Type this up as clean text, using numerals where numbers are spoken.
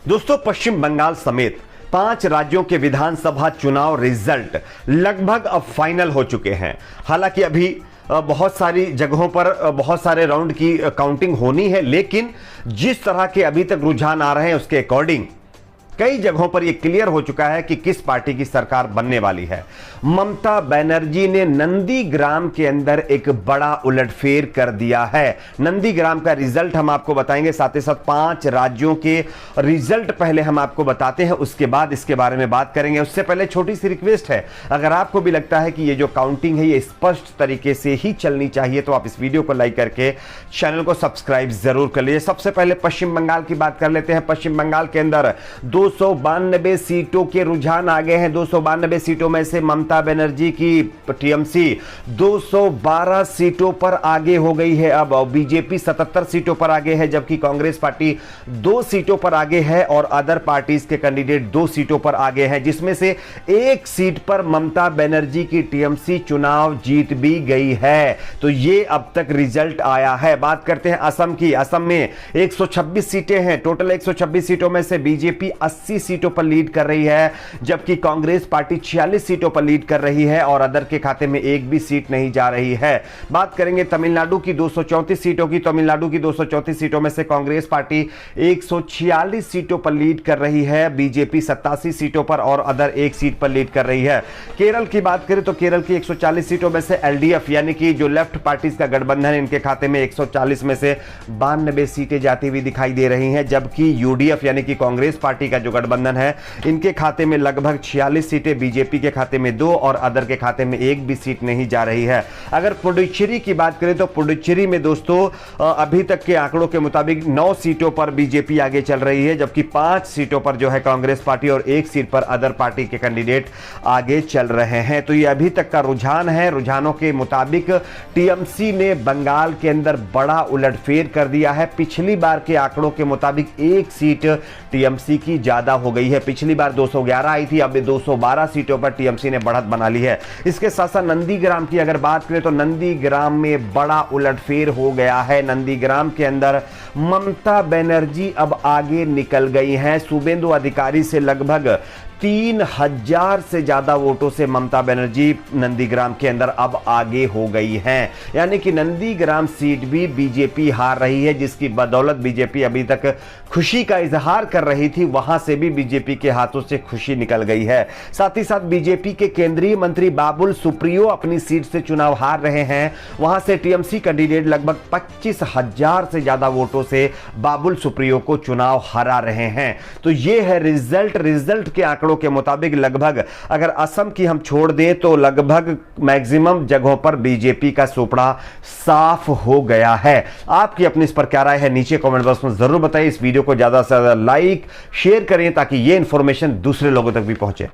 दोस्तों, पश्चिम बंगाल समेत 5 राज्यों के विधानसभा चुनाव रिजल्ट लगभग अब फाइनल हो चुके हैं। हालांकि अभी बहुत सारी जगहों पर बहुत सारे राउंड की काउंटिंग होनी है, लेकिन जिस तरह के अभी तक रुझान आ रहे हैं उसके अकॉर्डिंग कई जगहों पर यह क्लियर हो चुका है कि किस पार्टी की सरकार बनने वाली है। ममता बनर्जी ने नंदीग्राम के अंदर एक बड़ा उलटफेर कर दिया है। नंदीग्राम का रिजल्ट हम आपको बताएंगे, साथ ही साथ 5 राज्यों के रिजल्ट पहले हम आपको बताते हैं, उसके बाद इसके बारे में बात करेंगे। उससे पहले छोटी सी रिक्वेस्ट है, अगर आपको भी लगता है कि ये जो काउंटिंग है ये स्पष्ट तरीके से ही चलनी चाहिए तो आप इस वीडियो को लाइक करके चैनल को सब्सक्राइब जरूर कर लीजिए। सबसे पहले पश्चिम बंगाल की बात कर लेते हैं। पश्चिम बंगाल के अंदर 292 सीटों के रुझान आ गए हैं। 292 सीटों में से ममता बनर्जी की टीएमसी 212 सीटों पर आगे हो गई है अब, और बीजेपी 77 सीटों पर आगे है, जबकि कांग्रेस पार्टी 2 सीटों पर आगे है और अदर पार्टीज के कैंडिडेट 2 सीटों पर आगे हैं, जिसमें से 1 सीट पर ममता बनर्जी की टीएमसी चुनाव जीत भी गई है। तो ये अब तक रिजल्ट आया है। बात करते हैं असम की। असम में 126 सीटें हैं। टोटल 126 सीटों में से बीजेपी 80 सीटों पर लीड कर रही है, जबकि कांग्रेस पार्टी 46 सीटों पर लीड कर रही है और अदर के खाते में एक भी सीट नहीं जा रही है। बात करेंगे तमिलनाडु की 234 सीटों की। तमिलनाडु की 234 सीटों में से कांग्रेस पार्टी 146 सीटों पर लीड कर रही है, बीजेपी 87 सीटों पर और अदर 1 सीट पर लीड कर रही है। केरल की बात करें तो केरल की 140 सीटों में से एलडीएफ यानी कि जो लेफ्ट पार्टीज का गठबंधन है, इनके खाते में 140 में से 92 सीटें जाती हुई दिखाई दे रही हैं, जबकि यूडीएफ यानी कि कांग्रेस पार्टी का जो गठबंधन है, इनके खाते में लगभग 46 सीटें, बीजेपी के खाते में 2 और अदर के खाते में 1 भी सीट नहीं जा रही है। अगर पुडुचेरी की बात करें तो पुडुचेरी में दोस्तों अभी तक के आंकड़ों के मुताबिक 9 सीटों पर बीजेपी आगे चल रही है, जबकि 5 सीटों पर जो है कांग्रेस पार्टी और 1 सीट पर अदर पार्टी के कैंडिडेट आगे चल रहे हैं। तो ये अभी तक का रुझान है। रुझानों के मुताबिक टीएमसी ने बंगाल के अंदर बड़ा उलटफेर कर दिया है। पिछली बार के आंकड़ों के मुताबिक 1 सीट टीएमसी की ज्यादा हो गई है। पिछली बार 211 आई थी, अब 212 सीटों पर टीएमसी ने बढ़त बना ली है। इसके साथ साथ नंदीग्राम की अगर बात करें तो नंदीग्राम में बड़ा उलटफेर हो गया है। नंदीग्राम के अंदर ममता बनर्जी अब आगे निकल गई हैं। शुभेंदु अधिकारी से लगभग 3000 से ज्यादा वोटों से ममता बनर्जी नंदीग्राम के अंदर अब आगे हो गई हैं। यानी कि नंदीग्राम सीट भी बीजेपी हार रही है, जिसकी बदौलत बीजेपी अभी तक खुशी का इजहार कर रही थी, वहां से भी बीजेपी के हाथों से खुशी निकल गई है। साथ ही साथ बीजेपी के केंद्रीय मंत्री बाबुल सुप्रियो अपनी सीट से चुनाव हार रहे हैं। वहां से टीएमसी कैंडिडेट लगभग 25,000 से ज्यादा वोटों से बाबुल सुप्रियो को चुनाव हरा रहे हैं। तो यह है रिजल्ट के आंकड़ों के मुताबिक लगभग, अगर असम की हम छोड़ दें तो लगभग मैक्सिमम जगहों पर बीजेपी का सुपड़ा साफ हो गया है। आपकी अपनी इस पर क्या राय है, नीचे कमेंट बॉक्स में जरूर बताइए। इस वीडियो को ज्यादा से ज्यादा लाइक शेयर करें ताकि यह इंफॉर्मेशन दूसरे लोगों तक भी पहुंचे।